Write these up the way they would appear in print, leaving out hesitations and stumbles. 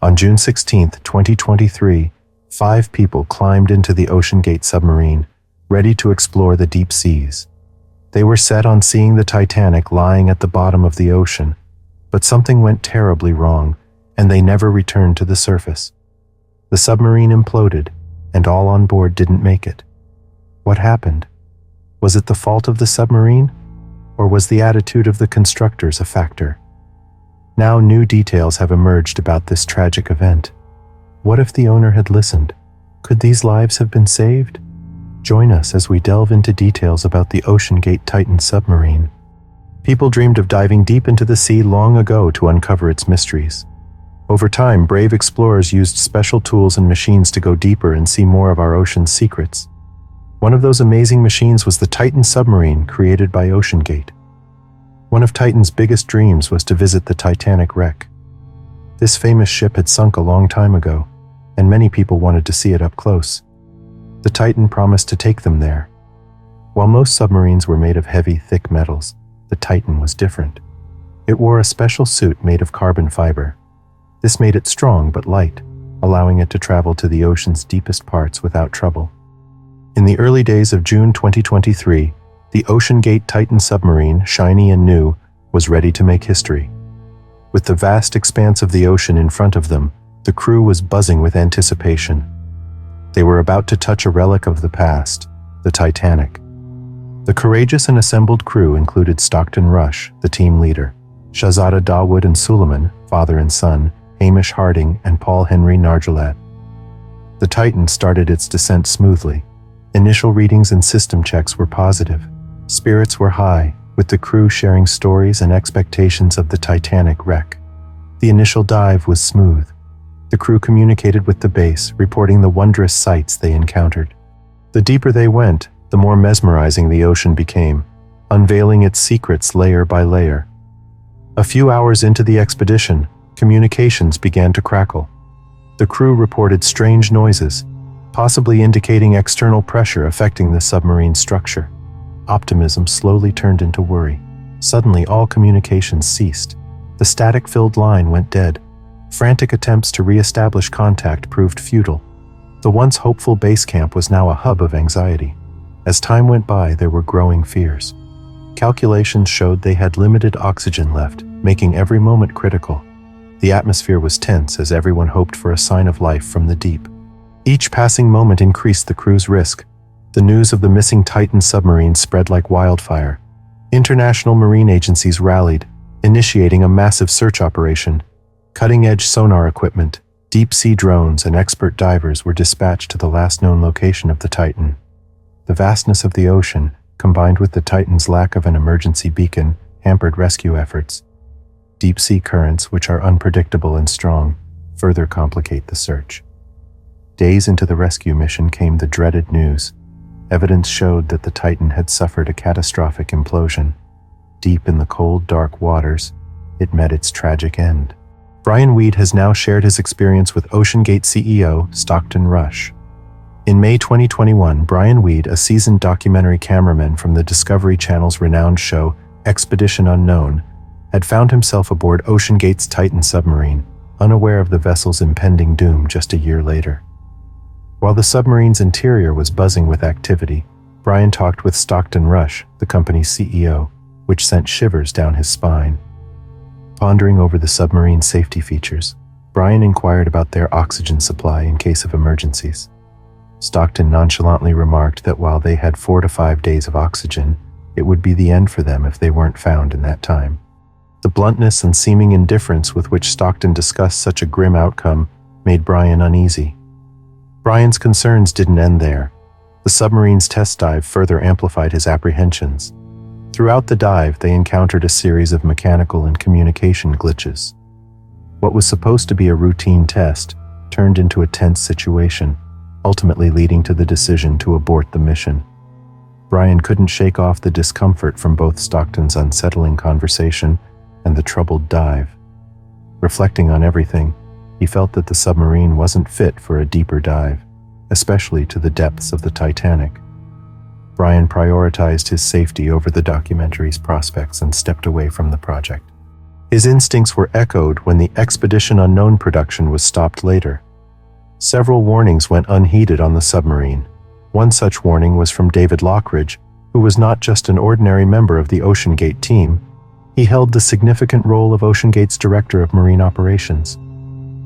On June 16, 2023, 5 people climbed into the OceanGate submarine, ready to explore the deep seas. They were set on seeing the Titanic lying at the bottom of the ocean, but something went terribly wrong, and they never returned to the surface. The submarine imploded, and all on board didn't make it. What happened? Was it the fault of the submarine? Or was the attitude of the constructors a factor? Now new details have emerged about this tragic event. What if the owner had listened? Could these lives have been saved? Join us as we delve into details about the OceanGate Titan submarine. People dreamed of diving deep into the sea long ago to uncover its mysteries. Over time, brave explorers used special tools and machines to go deeper and see more of our ocean's secrets. One of those amazing machines was the Titan submarine created by OceanGate. One of Titan's biggest dreams was to visit the Titanic wreck. This famous ship had sunk a long time ago, and many people wanted to see it up close. The Titan promised to take them there. While most submarines were made of heavy, thick metals, the Titan was different. It wore a special suit made of carbon fiber. This made it strong but light, allowing it to travel to the ocean's deepest parts without trouble. In the early days of June 2023, the OceanGate Titan submarine, shiny and new, was ready to make history. With the vast expanse of the ocean in front of them, the crew was buzzing with anticipation. They were about to touch a relic of the past, the Titanic. The courageous and assembled crew included Stockton Rush, the team leader, Shahzada Dawood and Suleiman, father and son, Hamish Harding, and Paul Henry Nargeolet. The Titan started its descent smoothly. Initial readings and system checks were positive. Spirits were high, with the crew sharing stories and expectations of the Titanic wreck. The initial dive was smooth. The crew communicated with the base, reporting the wondrous sights they encountered. The deeper they went, the more mesmerizing the ocean became, unveiling its secrets layer by layer. A few hours into the expedition, communications began to crackle. The crew reported strange noises, possibly indicating external pressure affecting the submarine structure. Optimism slowly turned into worry. Suddenly, all communications ceased. The static-filled line went dead. Frantic attempts to re-establish contact proved futile. The once hopeful base camp was now a hub of anxiety. As time went by, there were growing fears. Calculations showed they had limited oxygen left, making every moment critical. The atmosphere was tense as everyone hoped for a sign of life from the deep. Each passing moment increased the crew's risk. The news of the missing Titan submarine spread like wildfire. International marine agencies rallied, initiating a massive search operation. Cutting-edge sonar equipment, deep-sea drones, and expert divers were dispatched to the last known location of the Titan. The vastness of the ocean, combined with the Titan's lack of an emergency beacon, hampered rescue efforts. Deep-sea currents, which are unpredictable and strong, further complicate the search. Days into the rescue mission came the dreaded news. Evidence showed that the Titan had suffered a catastrophic implosion. Deep in the cold, dark waters, it met its tragic end. Brian Weed has now shared his experience with OceanGate CEO Stockton Rush. In May 2021, Brian Weed, a seasoned documentary cameraman from the Discovery Channel's renowned show Expedition Unknown, had found himself aboard OceanGate's Titan submarine, unaware of the vessel's impending doom just a year later. While the submarine's interior was buzzing with activity, Brian talked with Stockton Rush, the company's CEO, which sent shivers down his spine. Pondering over the submarine's safety features, Brian inquired about their oxygen supply in case of emergencies. Stockton nonchalantly remarked that while they had 4 to 5 days of oxygen, it would be the end for them if they weren't found in that time. The bluntness and seeming indifference with which Stockton discussed such a grim outcome made Brian uneasy. Brian's concerns didn't end there. The submarine's test dive further amplified his apprehensions. Throughout the dive, they encountered a series of mechanical and communication glitches. What was supposed to be a routine test turned into a tense situation, ultimately leading to the decision to abort the mission. Brian couldn't shake off the discomfort from both Stockton's unsettling conversation and the troubled dive. Reflecting on everything, he felt that the submarine wasn't fit for a deeper dive, especially to the depths of the Titanic. Brian prioritized his safety over the documentary's prospects and stepped away from the project. His instincts were echoed when the Expedition Unknown production was stopped later. Several warnings went unheeded on the submarine. One such warning was from David LOCHRIDGE, who was not just an ordinary member of the OceanGate team. He held the significant role of OceanGate's Director of Marine Operations.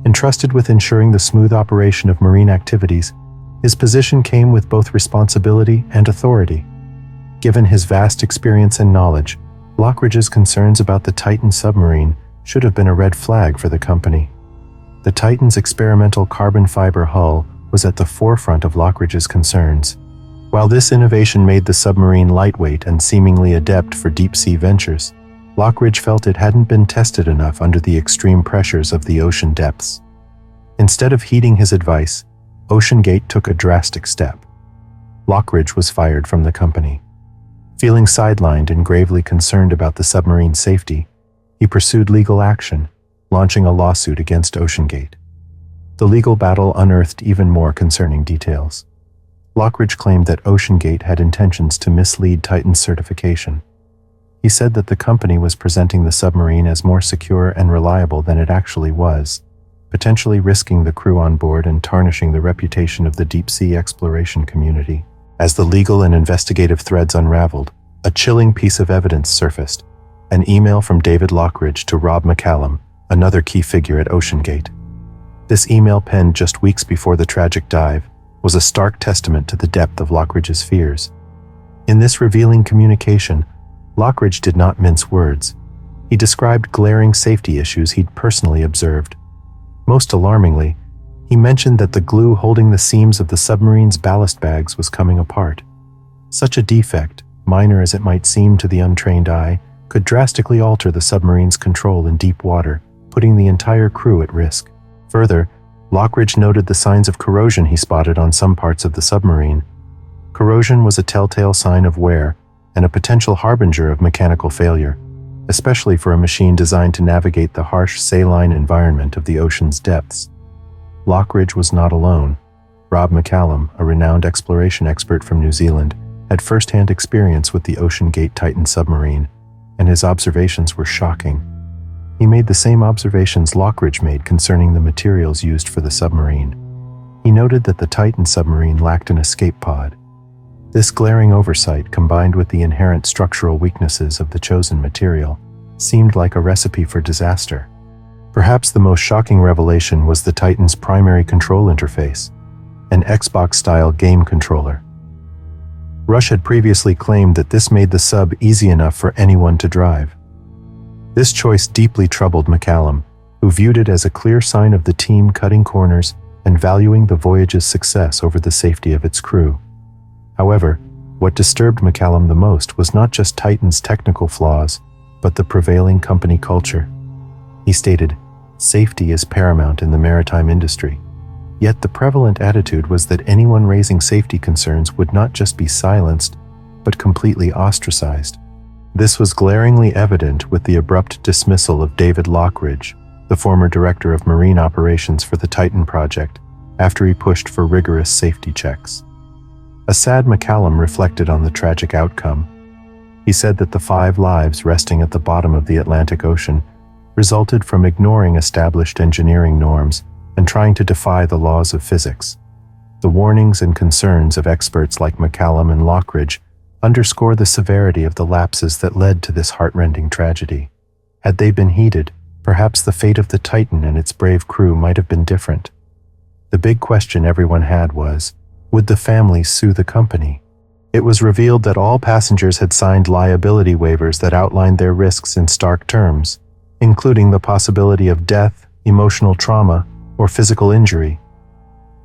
Entrusted with ensuring the smooth operation of marine activities, his position came with both responsibility and authority. Given his vast experience and knowledge, LOCHRIDGE's concerns about the Titan submarine should have been a red flag for the company. The Titan's experimental carbon fiber hull was at the forefront of LOCHRIDGE's concerns. While this innovation made the submarine lightweight and seemingly adept for deep-sea ventures, LOCHRIDGE felt it hadn't been tested enough under the extreme pressures of the ocean depths. Instead of heeding his advice, OceanGate took a drastic step. LOCHRIDGE was fired from the company. Feeling sidelined and gravely concerned about the submarine's safety, he pursued legal action, launching a lawsuit against OceanGate. The legal battle unearthed even more concerning details. LOCHRIDGE claimed that OceanGate had intentions to mislead Titan's certification. He said that the company was presenting the submarine as more secure and reliable than it actually was, potentially risking the crew on board and tarnishing the reputation of the deep-sea exploration community. As the legal and investigative threads unraveled, a chilling piece of evidence surfaced: an email from David LOCHRIDGE to Rob McCallum, another key figure at OceanGate. This email, penned just weeks before the tragic dive, was a stark testament to the depth of LOCHRIDGE's fears. In this revealing communication, LOCHRIDGE did not mince words. He described glaring safety issues he'd personally observed. Most alarmingly, he mentioned that the glue holding the seams of the submarine's ballast bags was coming apart. Such a defect, minor as it might seem to the untrained eye, could drastically alter the submarine's control in deep water, putting the entire crew at risk. Further, LOCHRIDGE noted the signs of corrosion he spotted on some parts of the submarine. Corrosion was a telltale sign of wear and a potential harbinger of mechanical failure, especially for a machine designed to navigate the harsh saline environment of the ocean's depths. LOCHRIDGE was not alone. Rob McCallum, a renowned exploration expert from New Zealand, had first-hand experience with the OceanGate Titan submarine, and his observations were shocking. He made the same observations LOCHRIDGE made concerning the materials used for the submarine. He noted that the Titan submarine lacked an escape pod. This glaring oversight, combined with the inherent structural weaknesses of the chosen material, seemed like a recipe for disaster. Perhaps the most shocking revelation was the Titan's primary control interface, an Xbox-style game controller. Rush had previously claimed that this made the sub easy enough for anyone to drive. This choice deeply troubled McCallum, who viewed it as a clear sign of the team cutting corners and valuing the voyage's success over the safety of its crew. However, what disturbed McCallum the most was not just Titan's technical flaws, but the prevailing company culture. He stated, "Safety is paramount in the maritime industry." Yet the prevalent attitude was that anyone raising safety concerns would not just be silenced, but completely ostracized. This was glaringly evident with the abrupt dismissal of David LOCHRIDGE, the former director of marine operations for the Titan project, after he pushed for rigorous safety checks. A sad McCallum reflected on the tragic outcome. He said that the 5 lives resting at the bottom of the Atlantic Ocean resulted from ignoring established engineering norms and trying to defy the laws of physics. The warnings and concerns of experts like McCallum and LOCHRIDGE underscore the severity of the lapses that led to this heartrending tragedy. Had they been heeded, perhaps the fate of the Titan and its brave crew might have been different. The big question everyone had was, would the families sue the company? It was revealed that all passengers had signed liability waivers that outlined their risks in stark terms, including the possibility of death, emotional trauma, or physical injury.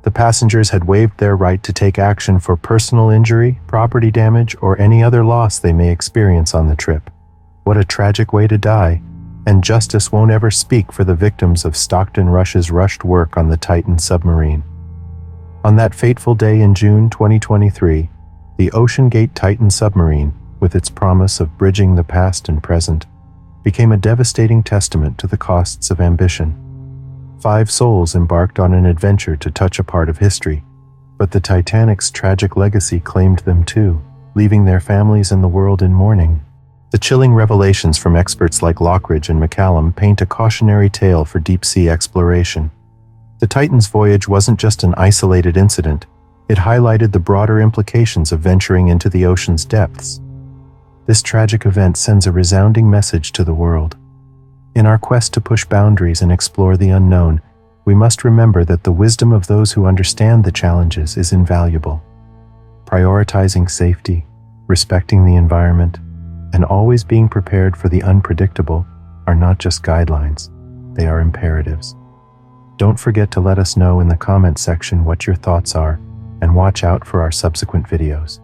The passengers had waived their right to take action for personal injury, property damage, or any other loss they may experience on the trip. What a tragic way to die, and justice won't ever speak for the victims of Stockton Rush's rushed work on the Titan submarine. On that fateful day in June 2023, the OceanGate Titan submarine, with its promise of bridging the past and present, became a devastating testament to the costs of ambition. 5 souls embarked on an adventure to touch a part of history, but the Titanic's tragic legacy claimed them too, leaving their families and the world in mourning. The chilling revelations from experts like LOCHRIDGE and MCCALLUM paint a cautionary tale for deep-sea exploration. The Titan's voyage wasn't just an isolated incident, it highlighted the broader implications of venturing into the ocean's depths. This tragic event sends a resounding message to the world. In our quest to push boundaries and explore the unknown, we must remember that the wisdom of those who understand the challenges is invaluable. Prioritizing safety, respecting the environment, and always being prepared for the unpredictable are not just guidelines, they are imperatives. Don't forget to let us know in the comment section what your thoughts are, and watch out for our subsequent videos.